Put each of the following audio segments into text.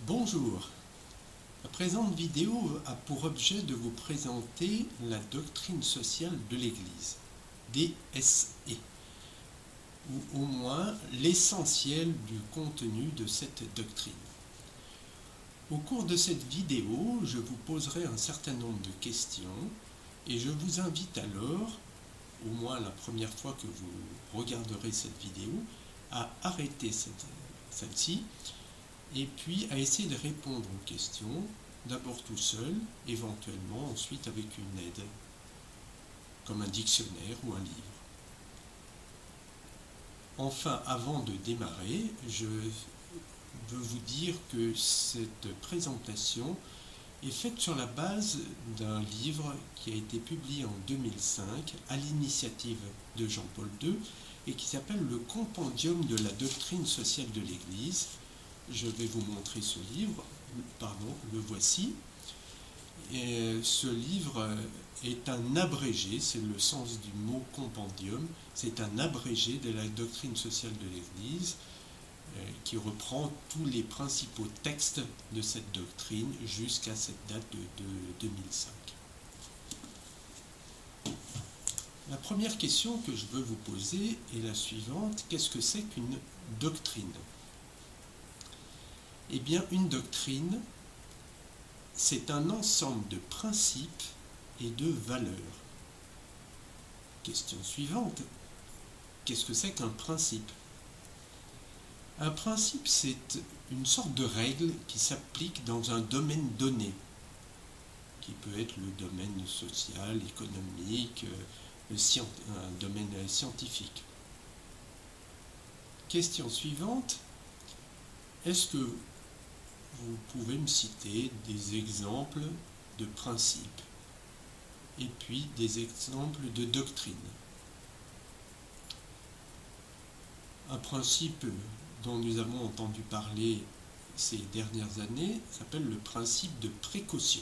Bonjour, la présente vidéo a pour objet de vous présenter la doctrine sociale de l'Église, DSE, ou au moins l'essentiel du contenu de cette doctrine. Au cours de cette vidéo, je vous poserai un certain nombre de questions et je vous invite alors, au moins la première fois que vous regarderez cette vidéo, à arrêter celle-ci et puis à essayer de répondre aux questions, d'abord tout seul, éventuellement ensuite avec une aide, comme un dictionnaire ou un livre. Enfin, avant de démarrer, je veux vous dire que cette présentation est faite sur la base d'un livre qui a été publié en 2005 à l'initiative de Jean-Paul II et qui s'appelle Le Compendium de la doctrine sociale de l'Église. Je vais vous montrer ce livre, le voici. Et ce livre est un abrégé, c'est le sens du mot compendium, c'est un abrégé de la doctrine sociale de l'Église qui reprend tous les principaux textes de cette doctrine jusqu'à cette date de 2005. La première question que je veux vous poser est la suivante: qu'est-ce que c'est qu'une doctrine ? Eh bien, une doctrine, c'est un ensemble de principes et de valeurs. Question suivante, qu'est-ce que c'est qu'un principe ? Un principe, c'est une sorte de règle qui s'applique dans un domaine donné, qui peut être le domaine social, économique, un domaine scientifique. Question suivante, est-ce que vous pouvez me citer des exemples de principes et puis des exemples de doctrines? Un principe dont nous avons entendu parler ces dernières années s'appelle le principe de précaution.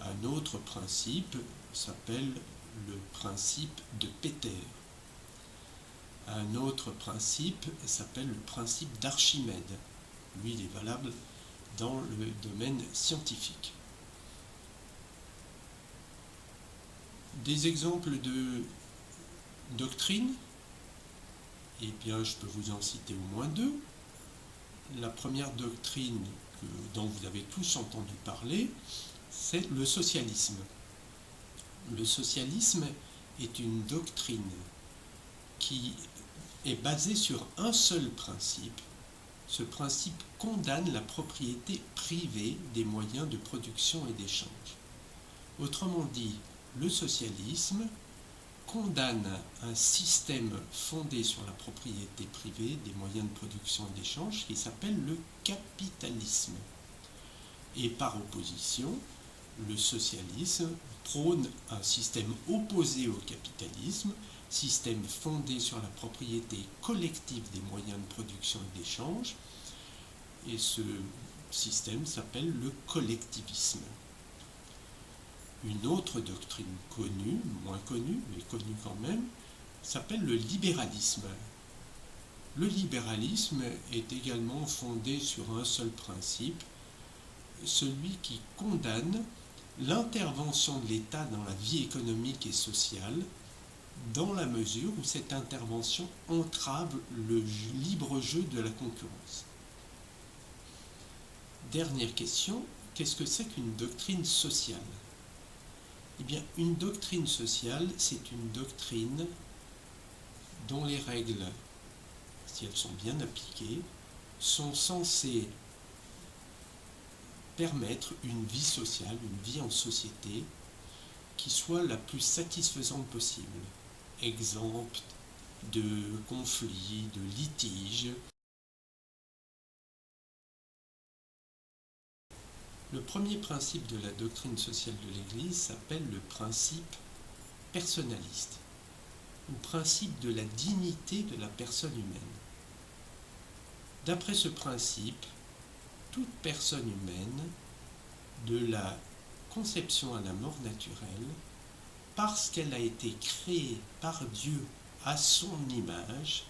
Un autre principe s'appelle le principe de Péter. Un autre principe s'appelle le principe d'Archimède. Lui, il est valable dans le domaine scientifique. Des exemples de doctrines, eh bien, je peux vous en citer au moins deux. La première doctrine dont vous avez tous entendu parler, c'est le socialisme. Le socialisme est une doctrine qui est basée sur un seul principe. Ce principe condamne la propriété privée des moyens de production et d'échange. Autrement dit, le socialisme condamne un système fondé sur la propriété privée des moyens de production et d'échange qui s'appelle le capitalisme. Et par opposition, le socialisme prône un système opposé au capitalisme, système fondé sur la propriété collective des moyens de production et d'échange, et ce système s'appelle le collectivisme. Une autre doctrine connue, moins connue, mais connue quand même, s'appelle le libéralisme. Le libéralisme est également fondé sur un seul principe, celui qui condamne l'intervention de l'État dans la vie économique et sociale, dans la mesure où cette intervention entrave le libre jeu de la concurrence. Dernière question, qu'est-ce que c'est qu'une doctrine sociale ? Eh bien, une doctrine sociale, c'est une doctrine dont les règles, si elles sont bien appliquées, sont censées permettre une vie sociale, une vie en société, qui soit la plus satisfaisante possible. Exemple de conflits, de litiges. Le premier principe de la doctrine sociale de l'Église s'appelle le principe personnaliste, ou principe de la dignité de la personne humaine. D'après ce principe, toute personne humaine, de la conception à la mort naturelle, parce qu'elle a été créée par Dieu à son image,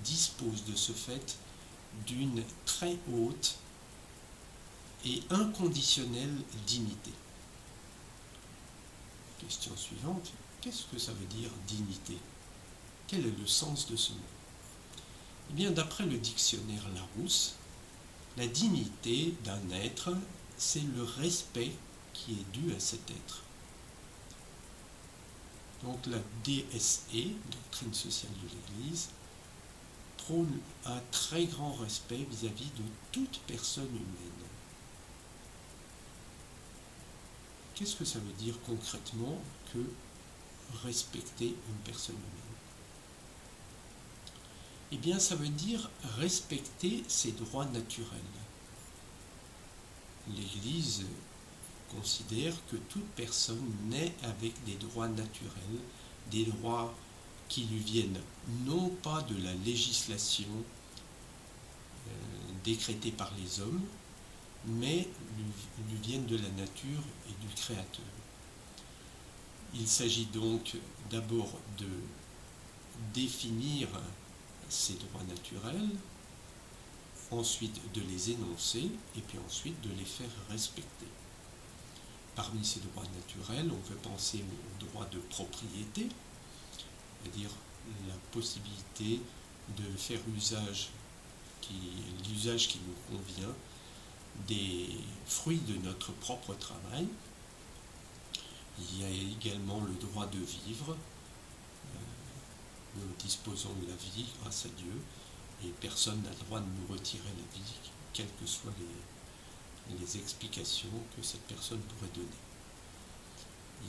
dispose de ce fait d'une très haute et inconditionnelle dignité. Question suivante, qu'est-ce que ça veut dire dignité? Quel est le sens de ce mot? Eh bien, d'après le dictionnaire Larousse, la dignité d'un être, c'est le respect qui est dû à cet être. Donc la DSE, Doctrine sociale de l'Église, prône un très grand respect vis-à-vis de toute personne humaine. Qu'est-ce que ça veut dire concrètement que respecter une personne humaine? Eh bien, ça veut dire respecter ses droits naturels. L'Église considère que toute personne naît avec des droits naturels, des droits qui lui viennent non pas de la législation décrétée par les hommes, mais lui viennent de la nature et du Créateur. Il s'agit donc d'abord de définir ces droits naturels, ensuite de les énoncer et puis ensuite de les faire respecter. Parmi ces droits naturels, on peut penser au droit de propriété, c'est-à-dire la possibilité de faire l'usage qui nous convient des fruits de notre propre travail. Il y a également le droit de vivre. Nous disposons de la vie grâce à Dieu et personne n'a le droit de nous retirer la vie, quelles que soient les explications que cette personne pourrait donner.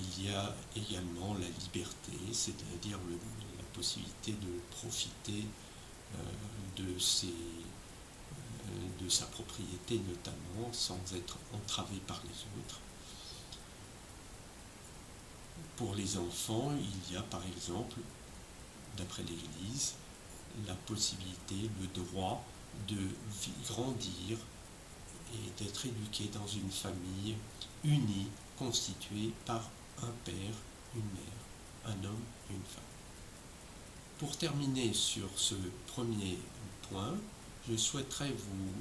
Il y a également la liberté, c'est-à-dire la possibilité de profiter de sa propriété notamment, sans être entravé par les autres. Pour les enfants, il y a par exemple, d'après l'Église, la possibilité, le droit de grandir et d'être éduqué dans une famille unie, constituée par un père, une mère, un homme et une femme. Pour terminer sur ce premier point, je souhaiterais vous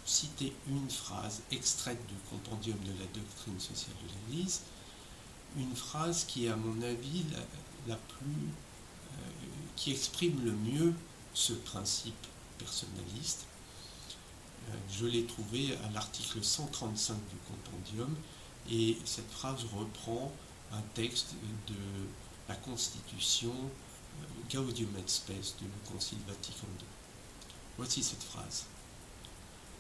citer une phrase extraite du compendium de la doctrine sociale de l'Église, une phrase qui est à mon avis qui exprime le mieux ce principe personnaliste. Je l'ai trouvée à l'article 135 du compendium et cette phrase reprend un texte de la Constitution Gaudium et Spes du Concile Vatican II. Voici cette phrase.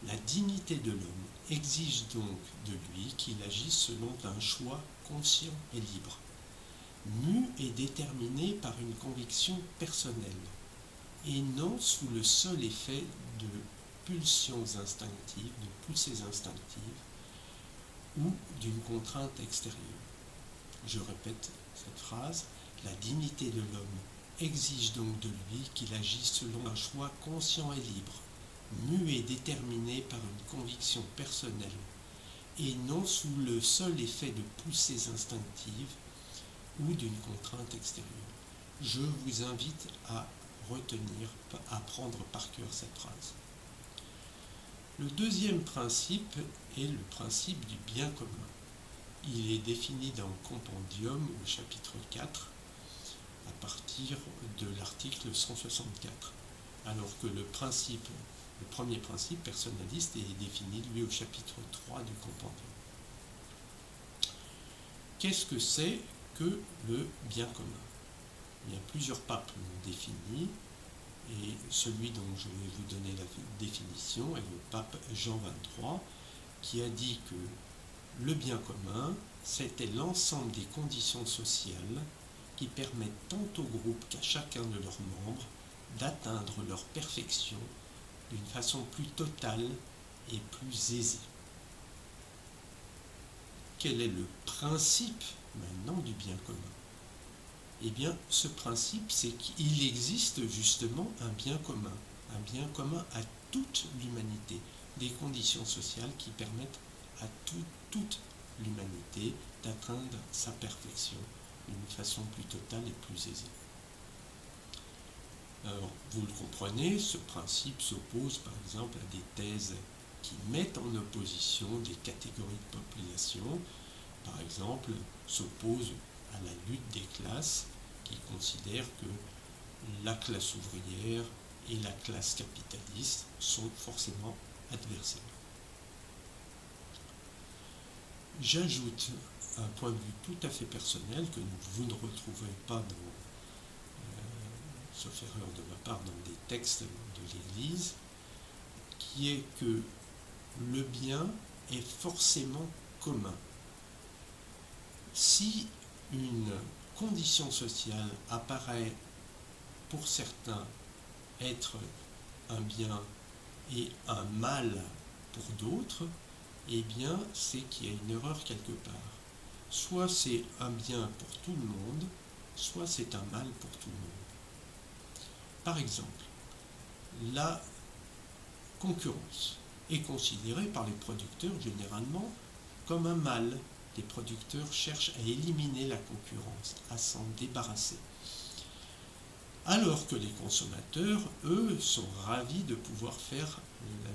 La dignité de l'homme exige donc de lui qu'il agisse selon un choix conscient et libre, mu et déterminé par une conviction personnelle, et non sous le seul effet de pulsions instinctives, de poussées instinctives, ou d'une contrainte extérieure. Je répète cette phrase, la dignité de l'homme exige donc de lui qu'il agisse selon un choix conscient et libre, mu et déterminé par une conviction personnelle, et non sous le seul effet de poussées instinctives ou d'une contrainte extérieure. Je vous invite à retenir, à prendre par cœur cette phrase. Le deuxième principe est le principe du bien commun. Il est défini dans le compendium au chapitre 4 à partir de l'article 164, alors que le premier principe personnaliste est défini lui au chapitre 3 du compendium. Qu'est-ce que c'est que le bien commun? Il y a plusieurs papes l'ont défini, et celui dont je vais vous donner la définition est le pape Jean XXIII, qui a dit que le bien commun, c'était l'ensemble des conditions sociales qui permettent tant au groupe qu'à chacun de leurs membres d'atteindre leur perfection d'une façon plus totale et plus aisée. Quel est le principe maintenant du bien commun? Eh bien, ce principe, c'est qu'il existe justement un bien commun à toute l'humanité, des conditions sociales qui permettent à toute l'humanité d'atteindre sa perfection d'une façon plus totale et plus aisée. Alors, vous le comprenez, ce principe s'oppose par exemple à des thèses qui mettent en opposition des catégories de population, par exemple, s'opposent à la lutte des classes, qui considèrent que la classe ouvrière et la classe capitaliste sont forcément adversaires. J'ajoute un point de vue tout à fait personnel que vous ne retrouverez pas dans, sauf erreur de ma part, dans des textes de l'Église, qui est que le bien est forcément commun. Si une condition sociale apparaît pour certains être un bien et un mal pour d'autres, eh bien c'est qu'il y a une erreur quelque part. Soit c'est un bien pour tout le monde, soit c'est un mal pour tout le monde. Par exemple, la concurrence est considérée par les producteurs généralement comme un mal. Les producteurs cherchent à éliminer la concurrence, à s'en débarrasser. Alors que les consommateurs, eux, sont ravis de pouvoir faire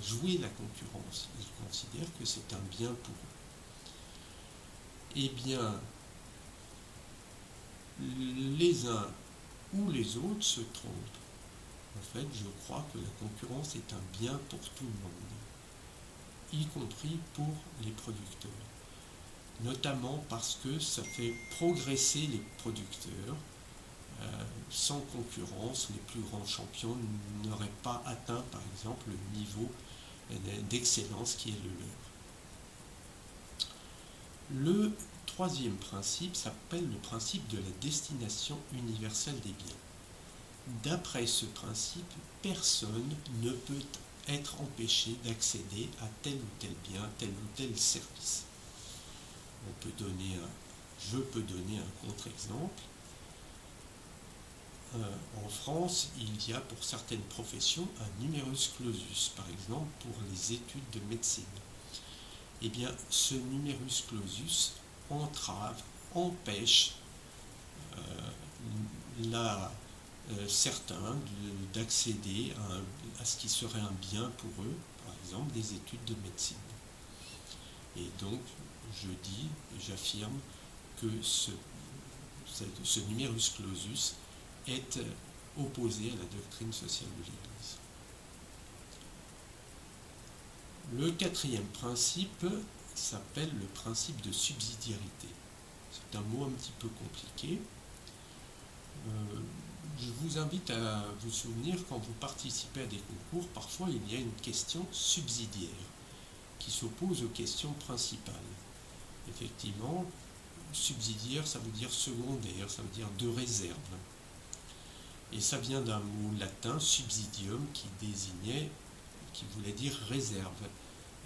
jouer la concurrence. Ils considèrent que c'est un bien pour eux. Eh bien, les uns ou les autres se trompent. En fait, je crois que la concurrence est un bien pour tout le monde, y compris pour les producteurs. Notamment parce que ça fait progresser les producteurs. Sans concurrence, les plus grands champions n'auraient pas atteint, par exemple, le niveau d'excellence qui est le leur. Le troisième principe s'appelle le principe de la destination universelle des biens. D'après ce principe, personne ne peut être empêché d'accéder à tel ou tel bien, tel ou tel service. Je peux donner un contre-exemple. En France, il y a pour certaines professions un numerus clausus, par exemple pour les études de médecine. Eh bien, ce numerus clausus empêche certains d'accéder à ce qui serait un bien pour eux, par exemple des études de médecine. Et donc, j'affirme que ce numerus clausus est opposé à la doctrine sociale de l'Église. Le quatrième principe s'appelle le principe de subsidiarité. C'est un mot un petit peu compliqué. Je vous invite à vous souvenir, quand vous participez à des concours, parfois il y a une question subsidiaire qui s'oppose aux questions principales. Effectivement, subsidiaire, ça veut dire secondaire, ça veut dire de réserve. Et ça vient d'un mot latin, subsidium, qui voulait dire réserve.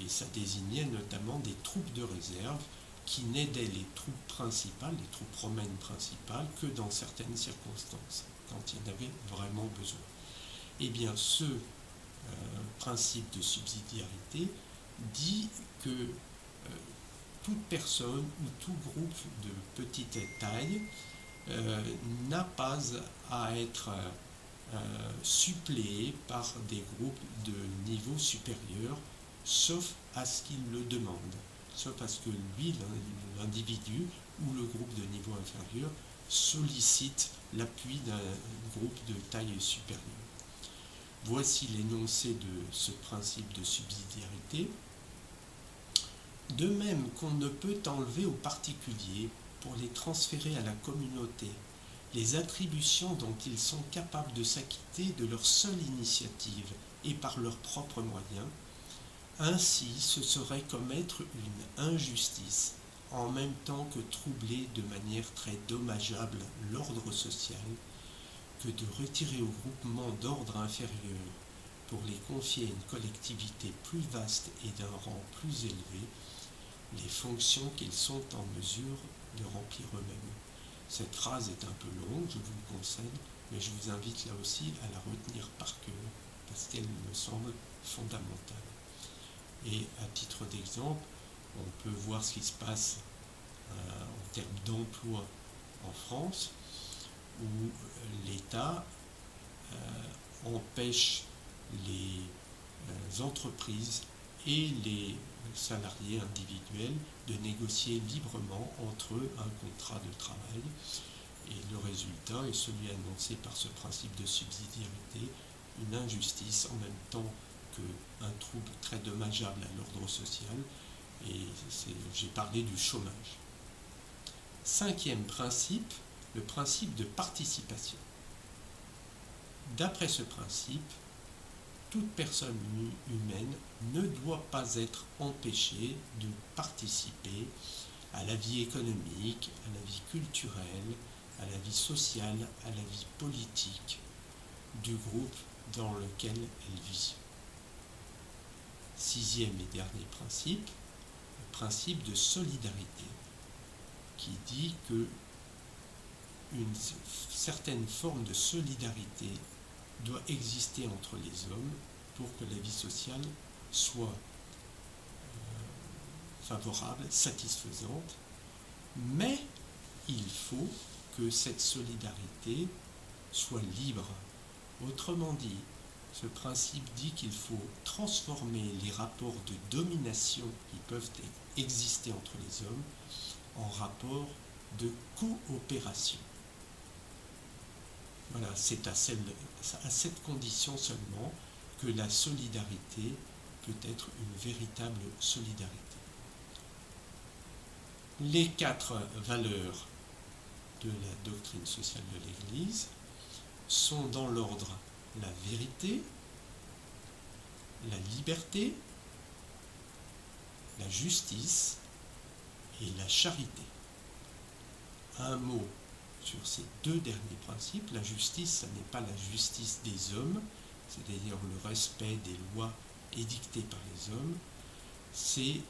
Et ça désignait notamment des troupes de réserve qui n'aidaient les troupes principales, les troupes romaines principales, que dans certaines circonstances, quand il y en avait vraiment besoin. Eh bien, ce principe de subsidiarité dit que toute personne ou tout groupe de petite taille n'a pas à être suppléé par des groupes de niveau supérieur, sauf à ce qu'il le demande, sauf à ce que lui, l'individu ou le groupe de niveau inférieur, sollicite l'appui d'un groupe de taille supérieure. Voici l'énoncé de ce principe de subsidiarité. De même qu'on ne peut enlever aux particuliers, pour les transférer à la communauté, les attributions dont ils sont capables de s'acquitter de leur seule initiative et par leurs propres moyens, ainsi ce serait commettre une injustice, en même temps que troubler de manière très dommageable l'ordre social, que de retirer au groupement d'ordre inférieur pour les confier à une collectivité plus vaste et d'un rang plus élevé, les fonctions qu'ils sont en mesure de remplir eux-mêmes. Cette phrase est un peu longue, je vous le concède, mais je vous invite là aussi à la retenir par cœur, parce qu'elle me semble fondamentale. Et à titre d'exemple, on peut voir ce qui se passe en termes d'emploi en France, où l'État empêche les entreprises et les salariés individuels de négocier librement entre eux un contrat de travail. Et le résultat est celui annoncé par ce principe de subsidiarité, une injustice en même temps qu'un trouble très dommageable à l'ordre social, et j'ai parlé du chômage. Cinquième principe, le principe de participation. D'après ce principe, toute personne humaine ne doit pas être empêchée de participer à la vie économique, à la vie culturelle, à la vie sociale, à la vie politique du groupe dans lequel elle vit. Sixième et dernier principe, le principe de solidarité, qui dit que une certaine forme de solidarité doit exister entre les hommes pour que la vie sociale soit favorable, satisfaisante, mais il faut que cette solidarité soit libre. Autrement dit, ce principe dit qu'il faut transformer les rapports de domination qui peuvent exister entre les hommes en rapports de coopération. Voilà, c'est à cette condition seulement que la solidarité peut être une véritable solidarité. Les 4 valeurs de la doctrine sociale de l'Église sont dans l'ordre la vérité, la liberté, la justice et la charité. Un mot sur ces 2 derniers principes. La justice, ce n'est pas la justice des hommes, c'est-à-dire le respect des lois édictées par les hommes, c'est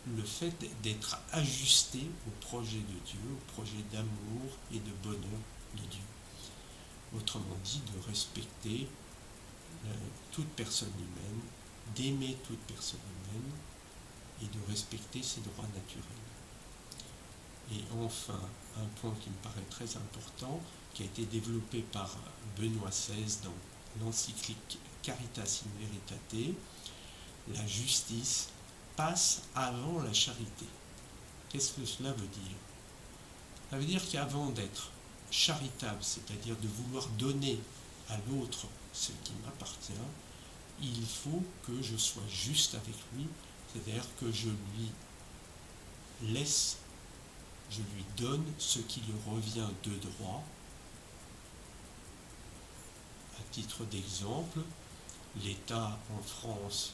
le fait d'être ajusté au projet de Dieu, au projet d'amour et de bonheur de Dieu. Autrement dit, de respecter toute personne humaine, d'aimer toute personne humaine et de respecter ses droits naturels. Et enfin, un point qui me paraît très important, qui a été développé par Benoît XVI dans l'encyclique Caritas in Veritate, la justice passe avant la charité. Qu'est-ce que cela veut dire? Ça veut dire qu'avant d'être charitable, c'est-à-dire de vouloir donner à l'autre ce qui m'appartient, il faut que je sois juste avec lui, c'est-à-dire que je lui laisse, je lui donne ce qui lui revient de droit. À titre d'exemple, l'État en France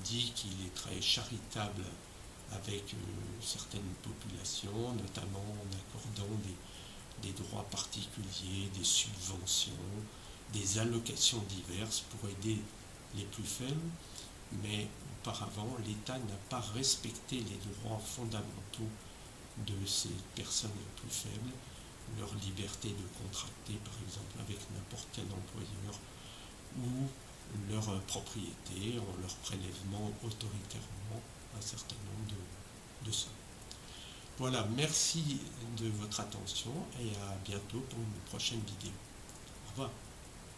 dit qu'il est très charitable avec certaines populations, notamment en accordant des droits particuliers, des subventions, des allocations diverses pour aider les plus faibles, mais auparavant, l'État n'a pas respecté les droits fondamentaux de ces personnes les plus faibles, leur liberté de contracter, par exemple, avec n'importe quel employeur, ou leur propriété en leur prélèvement autoritairement un certain nombre de sommes. Voilà, merci de votre attention et à bientôt pour une prochaine vidéo. Au revoir.